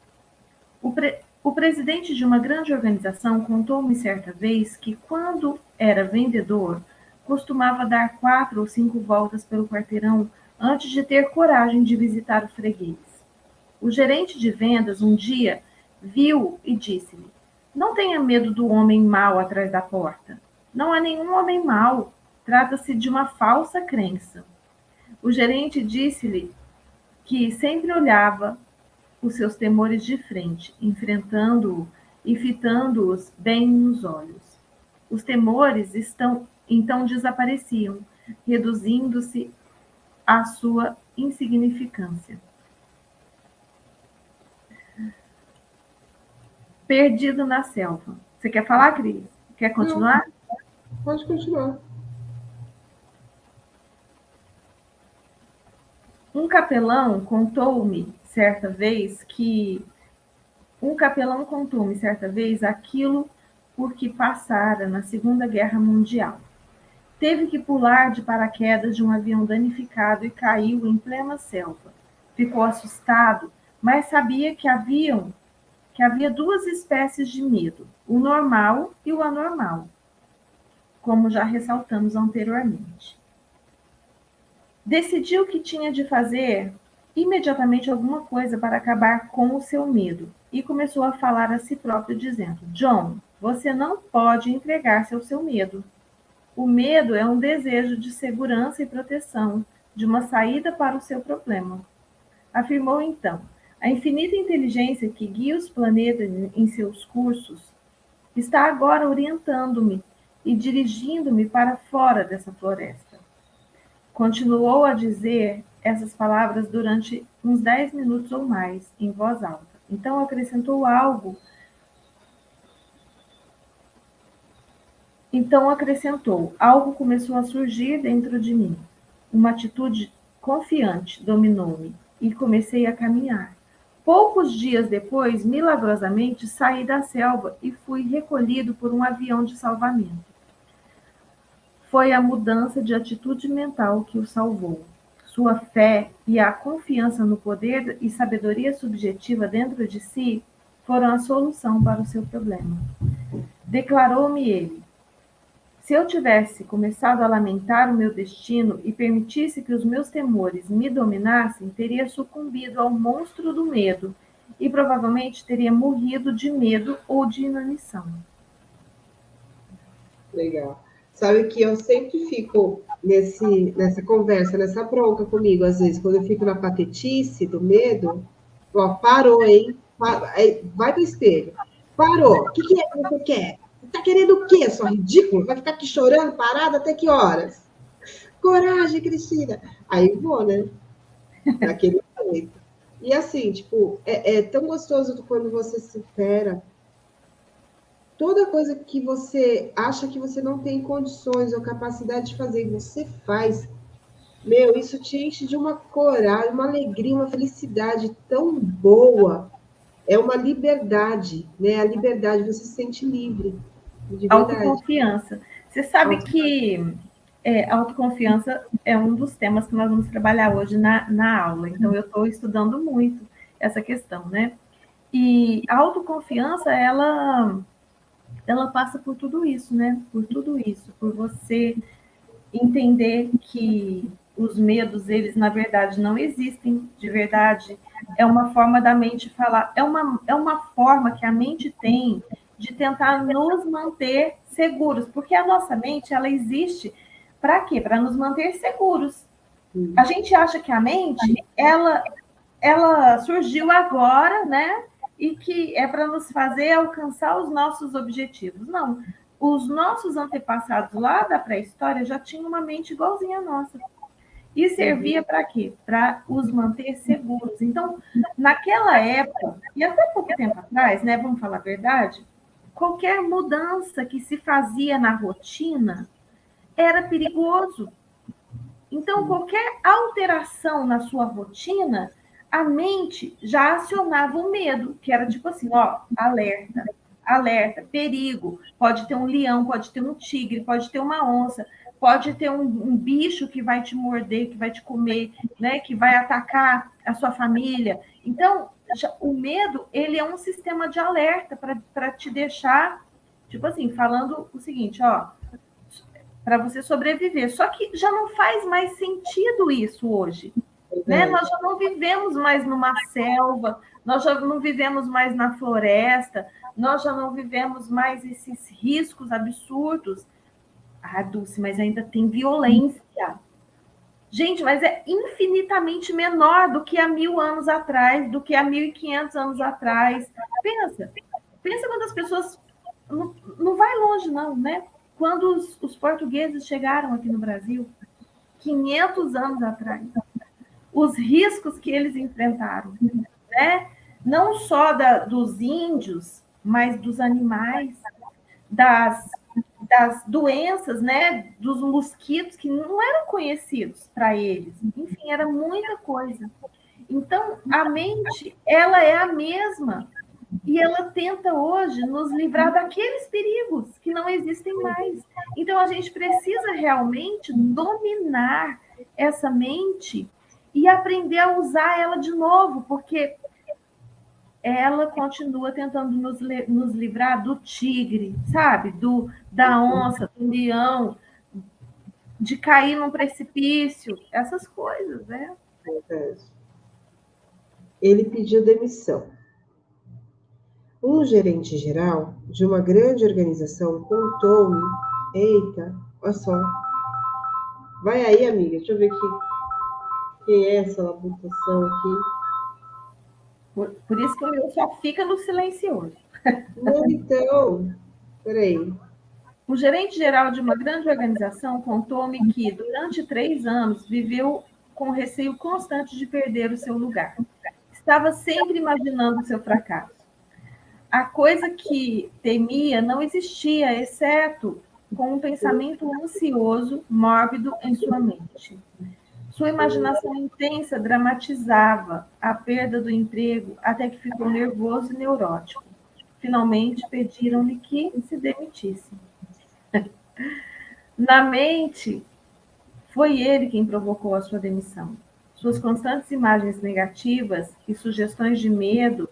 O presidente de uma grande organização contou-me certa vez que, quando era vendedor, costumava dar 4 ou 5 voltas pelo quarteirão antes de ter coragem de visitar o freguês. O gerente de vendas um dia viu e disse-lhe: "Não tenha medo do homem mau atrás da porta. Não há nenhum homem mau. Trata-se de uma falsa crença." O gerente disse-lhe que sempre olhava os seus temores de frente, enfrentando-o e fitando-os bem nos olhos. Os temores então desapareciam, reduzindo-se à sua insignificância. Perdido na selva. Você quer falar, Cris? Quer continuar? Não, pode continuar. Um capelão contou-me certa vez aquilo por que passara na Segunda Guerra Mundial. Teve que pular de paraquedas de um avião danificado e caiu em plena selva. Ficou assustado, mas sabia que havia 2 espécies de medo, o normal e o anormal, como já ressaltamos anteriormente. Decidiu que tinha de fazer imediatamente alguma coisa para acabar com o seu medo e começou a falar a si próprio dizendo: "John, você não pode entregar-se ao seu medo. O medo é um desejo de segurança e proteção, de uma saída para o seu problema." Afirmou então: "A infinita inteligência que guia os planetas em seus cursos está agora orientando-me e dirigindo-me para fora dessa floresta." Continuou a dizer essas palavras durante uns 10 minutos ou mais, em voz alta. Então acrescentou: "Algo começou a surgir dentro de mim. Uma atitude confiante dominou-me e comecei a caminhar. Poucos dias depois, milagrosamente, saí da selva e fui recolhido por um avião de salvamento. Foi a mudança de atitude mental que o salvou. Sua fé e a confiança no poder e sabedoria subjetiva dentro de si foram a solução para o seu problema." Declarou-me ele: "Se eu tivesse começado a lamentar o meu destino e permitisse que os meus temores me dominassem, teria sucumbido ao monstro do medo e provavelmente teria morrido de medo ou de inanição." Legal. Sabe que eu sempre fico nessa conversa, nessa bronca comigo, às vezes, quando eu fico na patetice do medo, ó, parou, hein? Vai pro espelho. Parou. O que é que você quer? Você tá querendo o quê, sua ridícula? Vai ficar aqui chorando, parada até que horas? Coragem, Cristina. Aí vou, né? Daquele jeito. E assim, tipo, é tão gostoso quando você supera toda coisa que você acha que você não tem condições ou capacidade de fazer, e você faz. Meu, isso te enche de uma coragem, uma alegria, uma felicidade tão boa. É uma liberdade, né? A liberdade, você se sente livre, de verdade. Autoconfiança. Você sabe que autoconfiança é um dos temas que nós vamos trabalhar hoje na aula. Então, eu estou estudando muito essa questão, né? E a autoconfiança, ela passa por tudo isso, né? Por tudo isso, por você entender que os medos, eles, na verdade, não existem de verdade. É uma forma da mente falar, é uma forma que a mente tem de tentar nos manter seguros, porque a nossa mente, ela existe para quê? Para nos manter seguros. A gente acha que a mente, ela surgiu agora, né? E que é para nos fazer alcançar os nossos objetivos. Não. Os nossos antepassados lá da pré-história já tinham uma mente igualzinha à nossa. E servia para quê? Para os manter seguros. Então, naquela época, e até pouco tempo atrás, né? Vamos falar a verdade, qualquer mudança que se fazia na rotina era perigoso. Então, qualquer alteração na sua rotina, a mente já acionava o medo, que era tipo assim, ó, alerta, alerta, perigo. Pode ter um leão, pode ter um tigre, pode ter uma onça, pode ter um bicho que vai te morder, que vai te comer, né, que vai atacar a sua família. Então, o medo, ele é um sistema de alerta para te deixar, tipo assim, falando o seguinte, ó, para você sobreviver. Só que já não faz mais sentido isso hoje. Né? Nós já não vivemos mais numa selva, nós já não vivemos mais na floresta, nós já não vivemos mais esses riscos absurdos. Ah, Dulce, mas ainda tem violência. Gente, mas é infinitamente menor do que há 1000 anos atrás, do que há 1500 anos atrás. Pensa quantas pessoas... Não vai longe, não, né? Quando os portugueses chegaram aqui no Brasil, 500 anos atrás, os riscos que eles enfrentaram, né? Não só dos índios, mas dos animais, das doenças, né? Dos mosquitos que não eram conhecidos para eles. Enfim, era muita coisa. Então, a mente, ela é a mesma. E ela tenta hoje nos livrar daqueles perigos que não existem mais. Então, a gente precisa realmente dominar essa mente e aprender a usar ela de novo, porque ela continua tentando nos livrar do tigre, sabe? Da onça, do leão, de cair num precipício, essas coisas, né? Ele pediu demissão. Um gerente geral de uma grande organização contou-me... Eita, olha só. Vai aí, amiga, deixa eu ver quem é essa labutação aqui. Por isso que o meu só fica no silencioso. Não, então, peraí. O gerente geral de uma grande organização contou-me que, durante 3 anos, viveu com receio constante de perder o seu lugar. Estava sempre imaginando o seu fracasso. A coisa que temia não existia, exceto com um pensamento ansioso, mórbido em sua mente. Sua imaginação intensa dramatizava a perda do emprego até que ficou nervoso e neurótico. Finalmente, pediram-lhe que se demitisse. Na mente, foi ele quem provocou a sua demissão. Suas constantes imagens negativas e sugestões de medo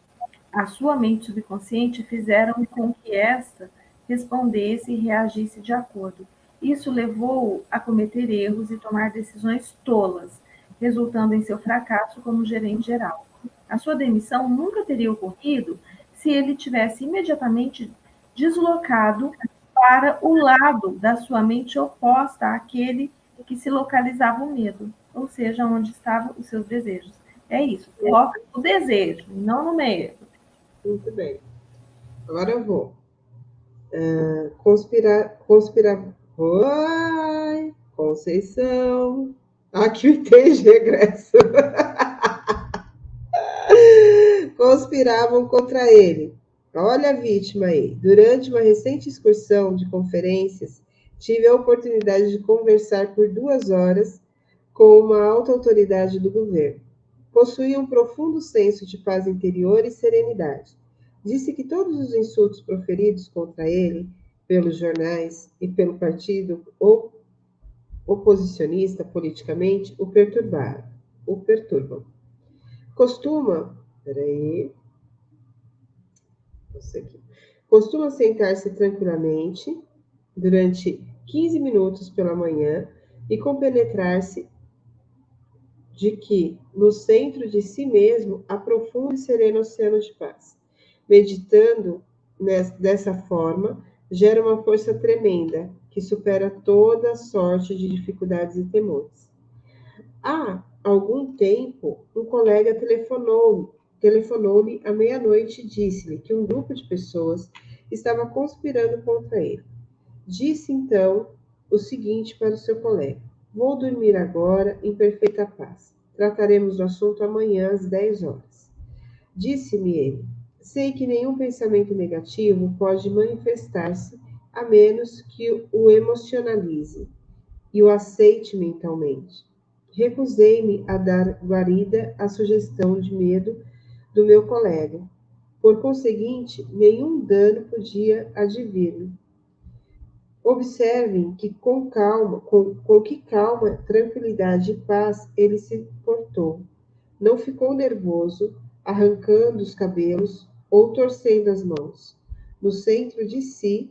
à sua mente subconsciente fizeram com que esta respondesse e reagisse de acordo. Isso levou-o a cometer erros e tomar decisões tolas, resultando em seu fracasso como gerente geral. A sua demissão nunca teria ocorrido se ele tivesse imediatamente deslocado para o lado da sua mente oposta àquele que se localizava o medo, ou seja, onde estavam os seus desejos. É isso, foca no desejo, não no medo. Muito bem. Agora eu vou. Oi, Conceição. Aqui o tem regresso. Conspiravam contra ele. Olha a vítima aí. Durante uma recente excursão de conferências, tive a oportunidade de conversar por 2 horas com uma alta autoridade do governo. Possuía um profundo senso de paz interior e serenidade. Disse que todos os insultos proferidos contra ele pelos jornais e pelo partido oposicionista politicamente o perturbam. Costuma sentar-se tranquilamente durante 15 minutos pela manhã e compenetrar-se de que, no centro de si mesmo, há profundo e sereno oceano de paz. Meditando dessa forma, gera uma força tremenda, que supera toda sorte de dificuldades e temores. Há algum tempo, um colega telefonou-lhe à meia-noite e disse-lhe que um grupo de pessoas estava conspirando contra ele. Disse então o seguinte para o seu colega: vou dormir agora em perfeita paz. Trataremos do assunto amanhã às 10 horas. Disse-me ele: sei que nenhum pensamento negativo pode manifestar-se a menos que o emocionalize e o aceite mentalmente. Recusei-me a dar guarida à sugestão de medo do meu colega. Por conseguinte, nenhum dano podia advir-me. Observem que com calma, com que calma, tranquilidade e paz ele se portou. Não ficou nervoso, arrancando os cabelos ou torcendo as mãos. No centro de si,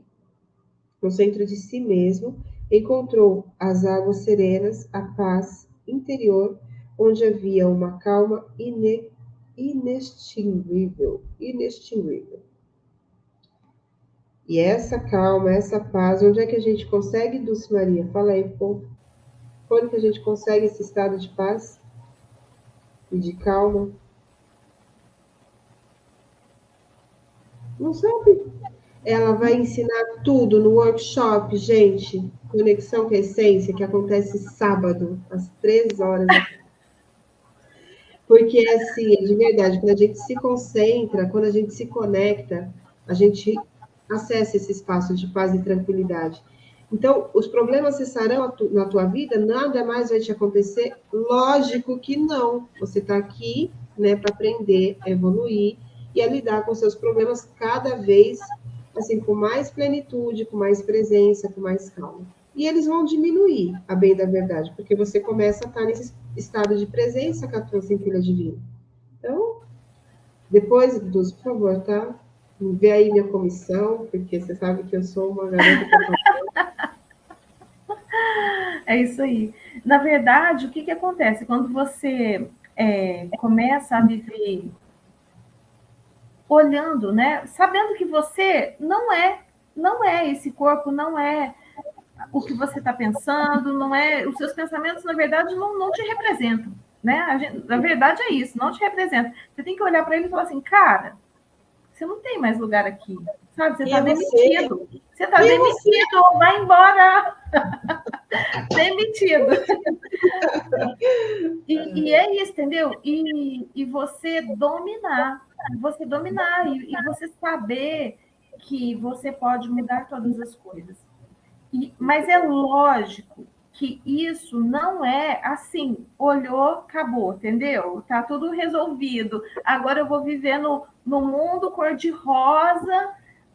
no centro de si mesmo, encontrou as águas serenas, a paz interior, onde havia uma calma inextinguível. E essa calma, essa paz, onde é que a gente consegue, Dulce Maria? Fala aí, povo. Quando que a gente consegue esse estado de paz e de calma? Não sabe? Ela vai ensinar tudo no workshop, gente. Conexão com a Essência, que acontece sábado, às 3 horas. Porque, assim, é de verdade, quando a gente se concentra, quando a gente se conecta, a gente acessa esse espaço de paz e tranquilidade. Então, os problemas cessarão na tua vida? Nada mais vai te acontecer? Lógico que não. Você está aqui, né, para aprender, a evoluir e a lidar com seus problemas cada vez, assim, com mais plenitude, com mais presença, com mais calma. E eles vão diminuir, a bem da verdade, porque você começa a estar nesse estado de presença com a tua centelha divina. Então, depois, Dulce, por favor, tá? Vê aí minha comissão, porque você sabe que eu sou uma garota que É isso aí. Na verdade, o que acontece? Quando você começa a viver olhando, né? Sabendo que você não é esse corpo, não é o que você está pensando, não é. Os seus pensamentos, na verdade, não te representam. Né? Na verdade é isso, não te representa. Você tem que olhar para ele e falar assim, cara, você não tem mais lugar aqui. Sabe? Você está demitido. Você está demitido, vai embora. Demitido. E é isso, entendeu? E você dominar. E você saber que você pode mudar todas as coisas. Mas é lógico que isso não é assim, olhou, acabou, entendeu? Tá tudo resolvido. Agora eu vou viver no mundo cor-de-rosa,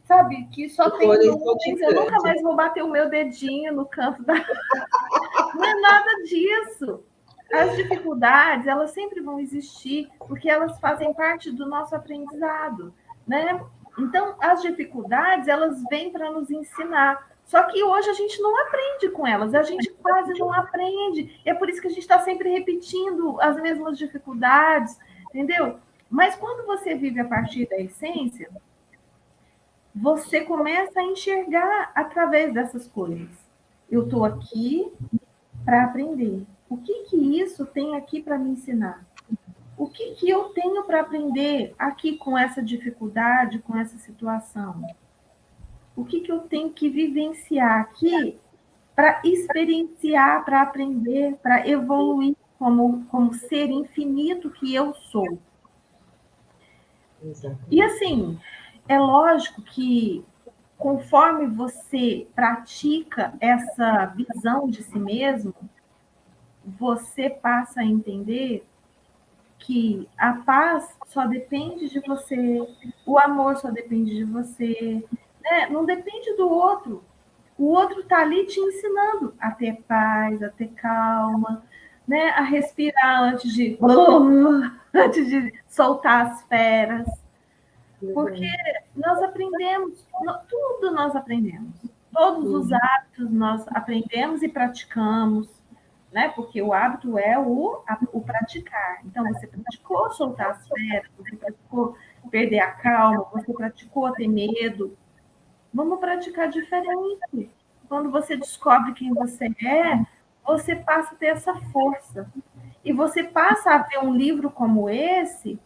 sabe? Que só tem nuvens, eu nunca mais vou bater o meu dedinho no canto da. Não é nada disso. As dificuldades, elas sempre vão existir, porque elas fazem parte do nosso aprendizado, né? Então, as dificuldades, elas vêm para nos ensinar. Só que hoje a gente não aprende com elas, a gente quase não aprende. E é por isso que a gente está sempre repetindo as mesmas dificuldades, entendeu? Mas quando você vive a partir da essência, você começa a enxergar através dessas coisas. Eu estou aqui para aprender. O que isso tem aqui para me ensinar? O que eu tenho para aprender aqui com essa dificuldade, com essa situação? O que eu tenho que vivenciar aqui para experienciar, para aprender, para evoluir como ser infinito que eu sou? Exatamente. E assim, é lógico que conforme você pratica essa visão de si mesmo, você passa a entender que a paz só depende de você, o amor só depende de você, né? Não depende do outro. O outro está ali te ensinando a ter paz, a ter calma, né? A respirar antes de soltar as feras. Porque nós aprendemos, tudo nós aprendemos. Todos os hábitos nós aprendemos e praticamos. né? Porque o hábito é o praticar. Então, você praticou soltar as férias, você praticou perder a calma, você praticou ter medo. Vamos praticar diferente. Quando você descobre quem você é, você passa a ter essa força. E você passa a ver um livro como esse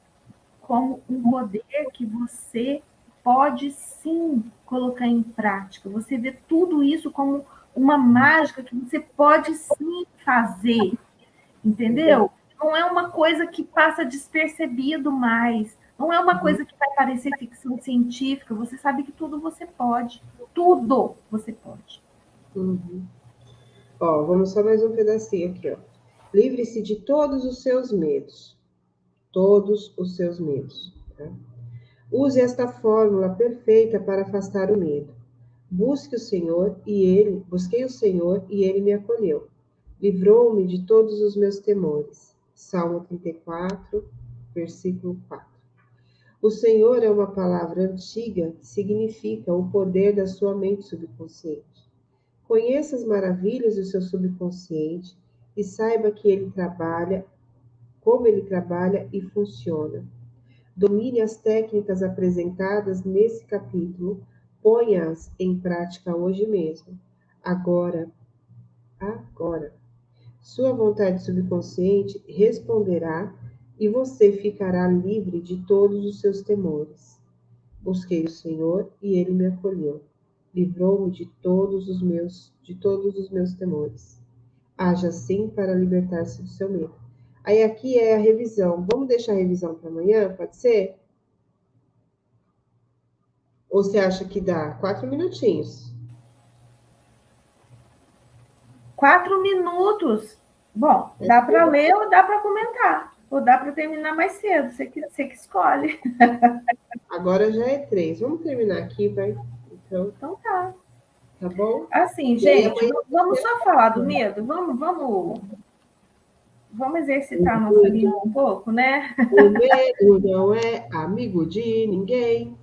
como um poder que você pode sim colocar em prática. Você vê tudo isso como uma mágica que você pode sim fazer, entendeu? Não é uma coisa que passa despercebido mais. Não é uma coisa que vai parecer ficção científica. Você sabe que tudo você pode. Tudo você pode. Uhum. Ó, vamos só mais um pedacinho aqui, ó. Livre-se de todos os seus medos. Todos os seus medos. Tá? Use esta fórmula perfeita para afastar o medo. Busquei o Senhor e ele me acolheu. Livrou-me de todos os meus temores. Salmo 34, versículo 4. O Senhor é uma palavra antiga que significa o poder da sua mente subconsciente. Conheça as maravilhas do seu subconsciente e saiba que ele trabalha, como ele trabalha e funciona. Domine as técnicas apresentadas nesse capítulo, ponha-as em prática hoje mesmo. Agora. Sua vontade subconsciente responderá e você ficará livre de todos os seus temores. Busquei o Senhor e ele me acolheu. Livrou-me de todos os meus temores. Haja assim para libertar-se do seu medo. Aí aqui é a revisão. Vamos deixar a revisão para amanhã, pode ser? Ou você acha que dá? 4 minutinhos. 4 minutos. Bom, dá para ler ou dá para comentar. Ou dá para terminar mais cedo, você que escolhe. Agora já é 3. Vamos terminar aqui, vai? Então tá. Tá bom? Assim, gente, vamos só falar do medo? Vamos exercitar a nossa língua um pouco, né? O medo não é amigo de ninguém.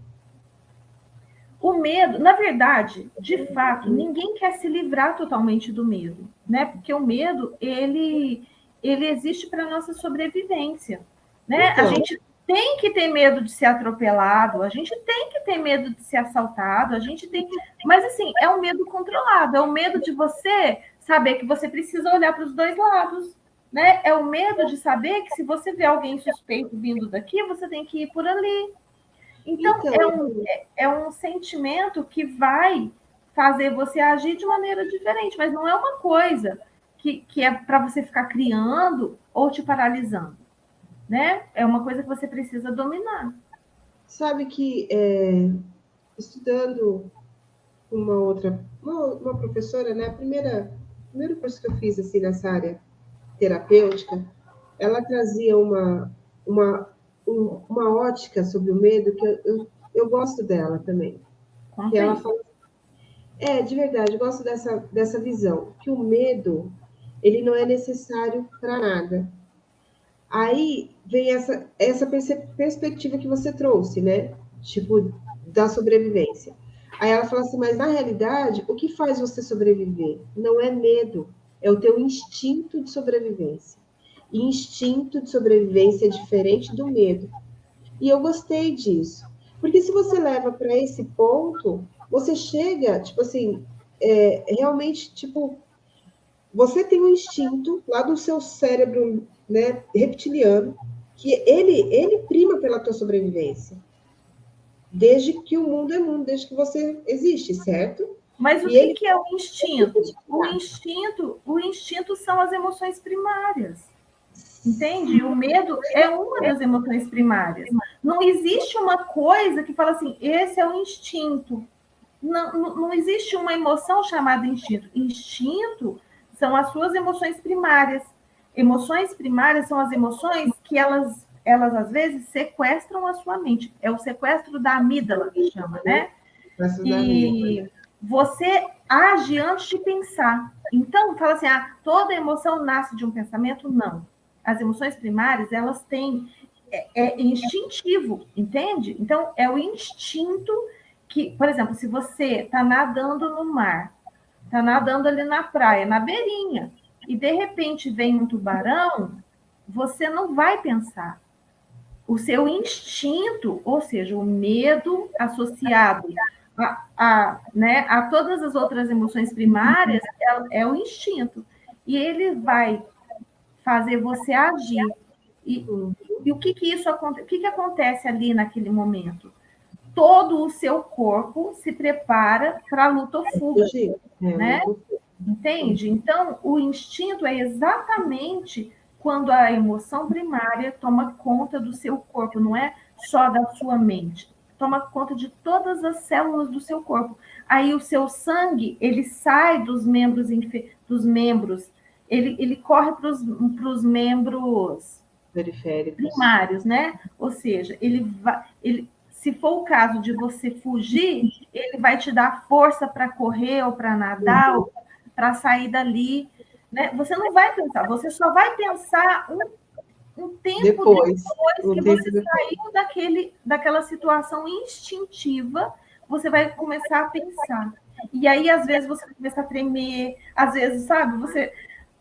O medo, na verdade, de fato, ninguém quer se livrar totalmente do medo, né? Porque o medo, ele existe para a nossa sobrevivência, né? Então, a gente tem que ter medo de ser atropelado, a gente tem que ter medo de ser assaltado, a gente tem... Mas, assim, é um medo controlado, é o medo de você saber que você precisa olhar para os dois lados, né? É o medo de saber que se você vê alguém suspeito vindo daqui, você tem que ir por ali. Então, é um sentimento que vai fazer você agir de maneira diferente, mas não é uma coisa que é para você ficar criando ou te paralisando, né? É uma coisa que você precisa dominar. Sabe que estudando uma professora, né? Primeiro curso que eu fiz assim nessa área terapêutica, ela trazia uma ótica sobre o medo que eu gosto dela também. Que ela fala, de verdade, eu gosto dessa visão, que o medo, ele não é necessário para nada. Aí vem essa perspectiva que você trouxe, né? Tipo, da sobrevivência. Aí ela fala assim, mas na realidade, o que faz você sobreviver? Não é medo, é o teu instinto de sobrevivência. E instinto de sobrevivência é diferente do medo. E eu gostei disso. Porque se você leva para esse ponto, você chega, tipo assim, realmente, tipo, você tem um instinto lá do seu cérebro, né, reptiliano, que ele prima pela tua sobrevivência. Desde que o mundo é mundo, desde que você existe, certo? Mas o que é o instinto? O instinto são as emoções primárias. Entende? O medo é uma das emoções primárias. Não existe uma coisa que fala assim, esse é o instinto. Não existe uma emoção chamada instinto. Instinto são as suas emoções primárias. Emoções primárias são as emoções que elas às vezes sequestram a sua mente. É o sequestro da amígdala que chama, né? E você age antes de pensar. Então, fala assim, toda emoção nasce de um pensamento? Não. As emoções primárias, elas têm... É instintivo, entende? Então, é o instinto que, por exemplo, se você está nadando no mar, está nadando ali na praia, na beirinha, e de repente vem um tubarão, você não vai pensar. O seu instinto, ou seja, o medo associado a todas as outras emoções primárias, é o instinto. E ele vai fazer você agir. E o que isso acontece? O que acontece ali naquele momento? Todo o seu corpo se prepara para a luta ou fuga, né? Entende? Então, o instinto é exatamente quando a emoção primária toma conta do seu corpo, não é só da sua mente, toma conta de todas as células do seu corpo. Aí o seu sangue, ele sai dos membros, ele corre para os membros periféricos primários, né? Ou seja, se for o caso de você fugir, ele vai te dar força para correr ou para nadar ou para sair dali, né? Você não vai pensar, você só vai pensar um tempo depois que você saiu daquela situação instintiva, você vai começar a pensar. E aí, às vezes, você começa a tremer, às vezes, sabe,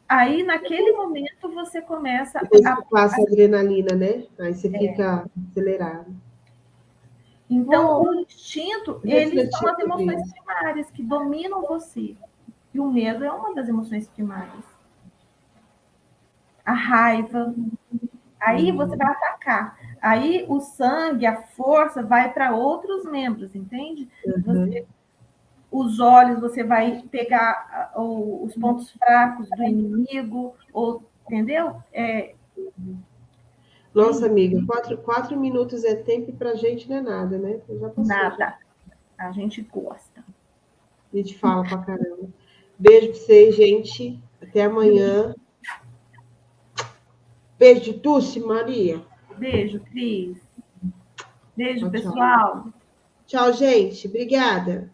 aí, naquele momento, você começa passa a adrenalina, né? Aí você fica acelerado. Então, o instinto, eles são as emoções primárias que dominam você. E o medo é uma das emoções primárias. A raiva. Aí você vai atacar. Aí o sangue, a força, vai para outros membros, entende? Os olhos, você vai pegar os pontos fracos do inimigo, entendeu? Nossa, amiga, 4 minutos é tempo para a gente não é nada, né? Já passou, nada. Já. A gente gosta. A gente fala pra caramba. Beijo pra vocês, gente. Até amanhã. Beijo de Dulce, Maria. Beijo, Cris. Beijo, pessoal. Tchau, gente. Obrigada.